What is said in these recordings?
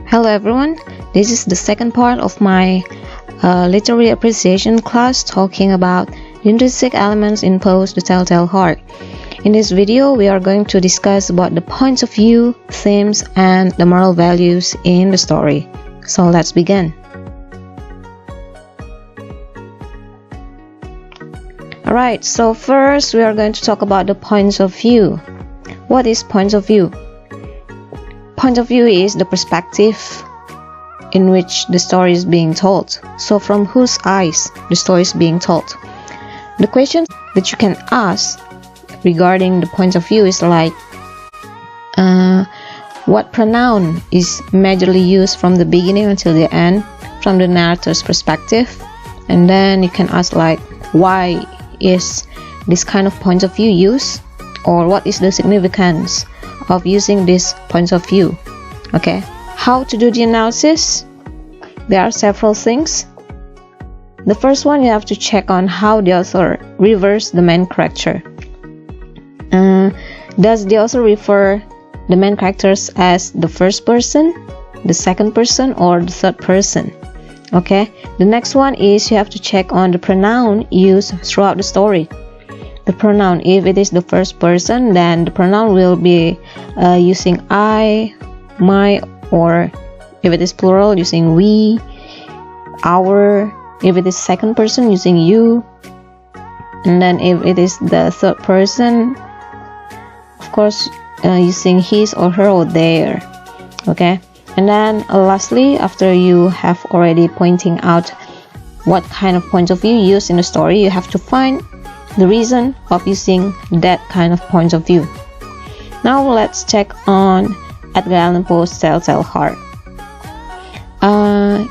Hello everyone, this is the second part of my literary appreciation class talking about the intrinsic elements in prose, the telltale heart. In this video, we are going to discuss about the points of view, themes, and the moral values in the story. So let's begin. Alright, so first we are going to talk about the points of view. What is points of view? Point of view is the perspective in which the story is being told. So from whose eyes the story is being told. The question that you can ask regarding the point of view is like, what pronoun is majorly used from the beginning until the end from the narrator's perspective? And then you can ask like, why is this kind of point of view used? Or what is the significance of using this point of view? Okay, how to do the analysis? There are several things. The first one, you have to check on how the author refers the main character. Does the author refer the main characters as the first person, the second person, or the third person? Okay, the next one is you have to check on the pronoun used throughout the story. The pronoun, if it is the first person, then the pronoun will be using I, my, or if it is plural, using we, our. If it is second person, using you. And then if it is the third person, of course, using his or her or their. Okay, and then lastly, after you have already pointing out what kind of point of view used in the story, you have to find the reason of using that kind of point of view. Now let's check on Edgar Allan Poe's Telltale Heart.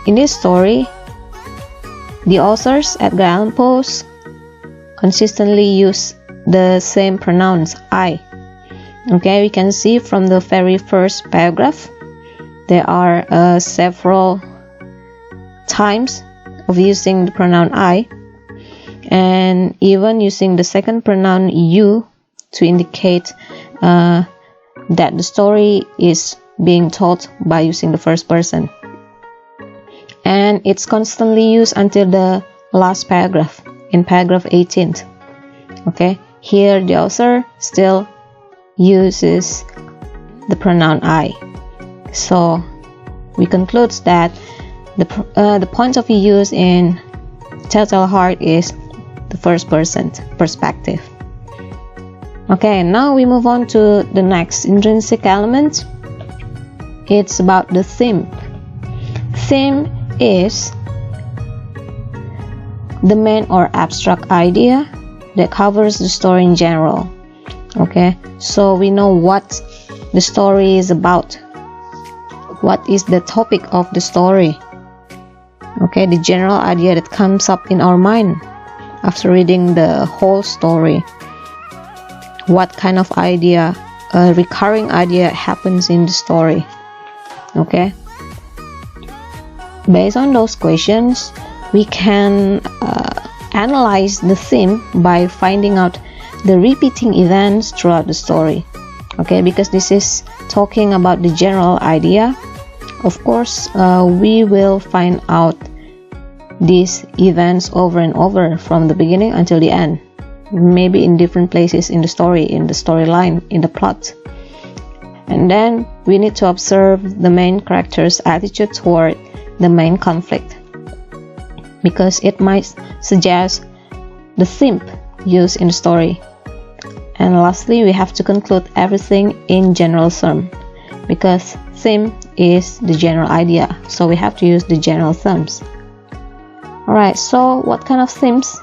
In this story, the authors, Edgar Allan Poe, consistently use the same pronouns, I. Okay, we can see from the very first paragraph, there are several times of using the pronoun I, and even using the second pronoun you to indicate that the story is being told by using the first person. And it's constantly used until the last paragraph, in paragraph 18. Okay, here the author still uses the pronoun I. So we conclude that the point of view used in Telltale Heart is the first person perspective. Okay, now we move on to the next intrinsic element. It's about the theme. Theme is the main or abstract idea that covers the story in general. Okay, so we know what the story is about. What is the topic of the story? Okay, the general idea that comes up in our mind after reading the whole story. What kind of idea, a recurring idea happens in the story? Okay, based on those questions, we can analyze the theme by finding out the repeating events throughout the story. Okay, because this is talking about the general idea. Of course, we will find out these events over and over from the beginning until the end, maybe in different places in the story, in the storyline, in the plot. And then we need to observe the main character's attitude toward the main conflict, because it might suggest the theme used in the story. And lastly, we have to conclude everything in general term, because theme is the general idea, so we have to use the general terms. Alright, so what kind of themes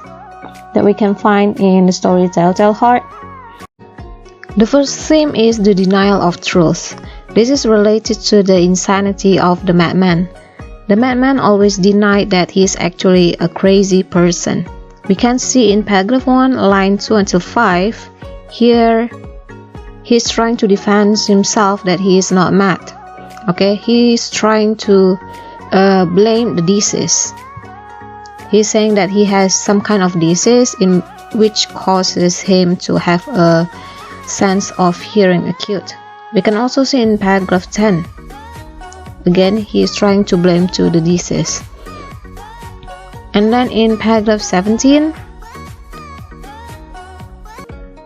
that we can find in the story Telltale Heart? The first theme is the denial of truth. This is related to the insanity of the madman. The madman always denied that he is actually a crazy person. We can see in paragraph 1, line 2 until 5, here he's trying to defend himself that he is not mad. Okay, he's trying to blame the disease. He's saying that he has some kind of disease in which causes him to have a sense of hearing acute. We can also see in paragraph 10, again he is trying to blame to the deceased. And then in paragraph 17,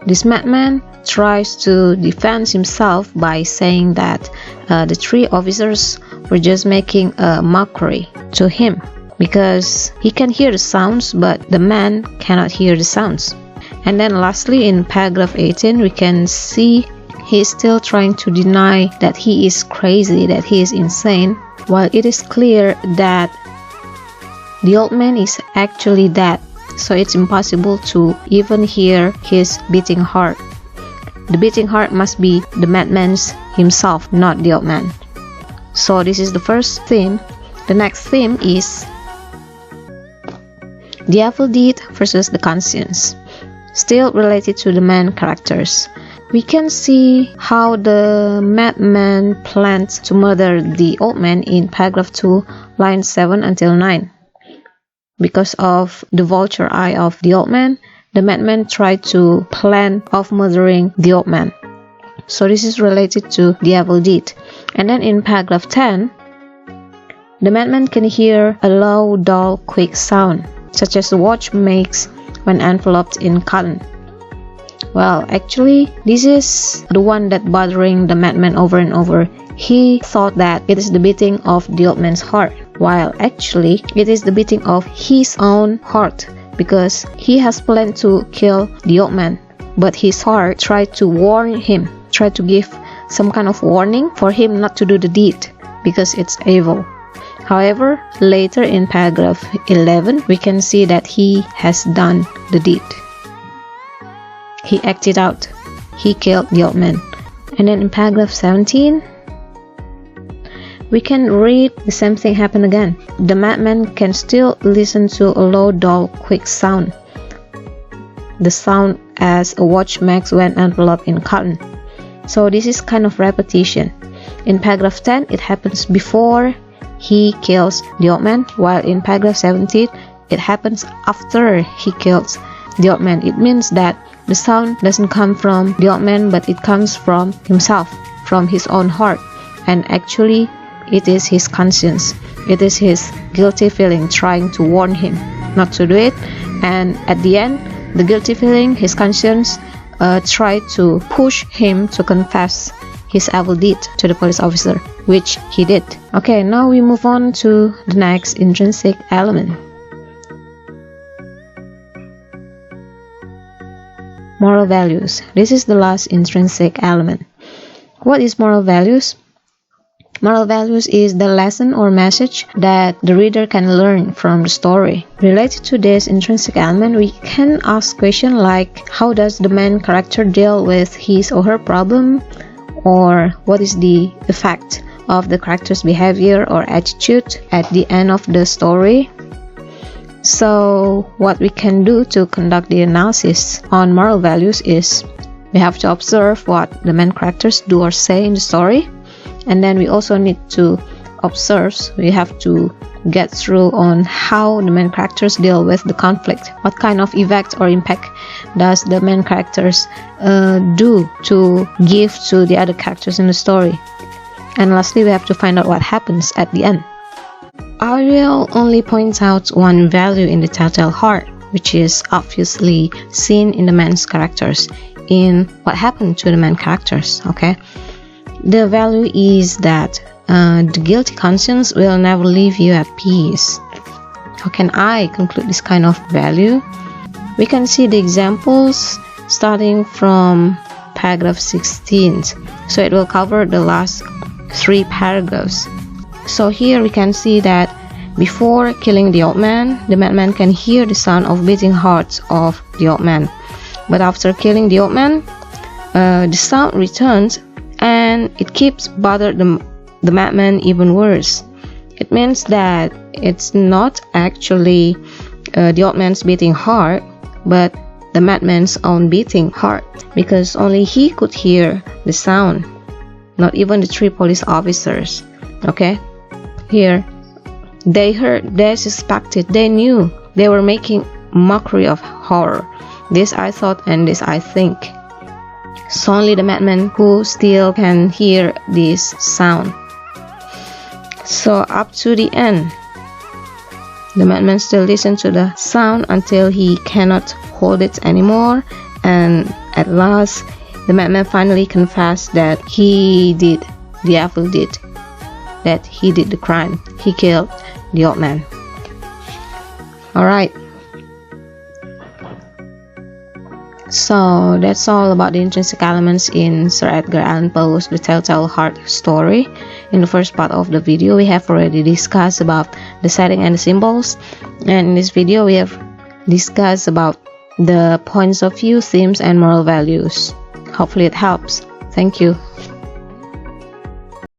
this madman tries to defend himself by saying that the 3 officers were just making a mockery to him because he can hear the sounds but the man cannot hear the sounds. And then lastly in paragraph 18 we can see he is still trying to deny that he is crazy, that he is insane, while it is clear that the old man is actually dead, so it's impossible to even hear his beating heart. The beating heart must be the madman's himself, not the old man. So this is the first theme. The next theme is the evil deed versus the conscience, still related to the main characters. We can see how the madman planned to murder the old man in paragraph 2, lines 7 until 9. Because of the vulture eye of the old man, the madman tried to plan of murdering the old man. So this is related to the evil deed. And then in paragraph 10, the madman can hear a low, dull, quick sound, such as the watch makes when enveloped in cotton. Well, actually, this is the one that bothering the madman over and over. He thought that it is the beating of the old man's heart, while actually it is the beating of his own heart, because he has planned to kill the old man, but his heart tried to warn him, tried to give some kind of warning for him not to do the deed, because it's evil. However, later in paragraph 11, we can see that he has done the deed. He acted out. He killed the old man. And then in paragraph 17, we can read the same thing happen again. The madman can still listen to a low, dull, quick sound. The sound as a watch makes when enveloped in cotton. So this is kind of repetition. In paragraph 10, it happens before he kills the old man, while in paragraph 17, it happens after he kills the old man. It means that the sound doesn't come from the old man, but it comes from himself, from his own heart. And actually, it is his conscience. It is his guilty feeling trying to warn him not to do it. And at the end, the guilty feeling, his conscience, tried to push him to confess his evil deed to the police officer, which he did. Okay, now we move on to the next intrinsic element. Moral values. This is the last intrinsic element. What is moral values? Moral values is the lesson or message that the reader can learn from the story. Related to this intrinsic element, we can ask questions like, how does the main character deal with his or her problem? Or what is the effect of the character's behavior or attitude at the end of the story? So what we can do to conduct the analysis on moral values is we have to observe what the main characters do or say in the story, and then we also need to observe, we have to get through on how the main characters deal with the conflict. What kind of effect or impact does the main characters do to give to the other characters in the story? And lastly, we have to find out what happens at the end. I will only point out one value in the telltale heart, which is obviously seen in the man's characters, in what happened to the main characters. Okay, the value is that the guilty conscience will never leave you at peace. How can I conclude this kind of value? We can see the examples starting from paragraph 16, so it will cover the last 3 paragraphs. So here we can see that before killing the old man, the madman can hear the sound of beating hearts of the old man. But after killing the old man, the sound returns and it keeps bothering the madman even worse. It means that it's not actually the old man's beating heart, but the madman's own beating heart, because only he could hear the sound, not even the 3 police officers. Okay, here they heard, they suspected, they knew they were making mockery of horror. This I thought and this I think. So only the madman who still can hear this sound. So up to the end, the madman still listens to the sound until he cannot hold it anymore, and at last the madman finally confessed that he did the evil deed, that he did the crime. He killed the old man. Alright, so that's all about the intrinsic elements in Sir Edgar Allan Poe's The Telltale Heart story. In the first part of the video, we have already discussed about the setting and the symbols, and in this video we have discussed about the points of view, themes, and moral values. Hopefully it helps. Thank you.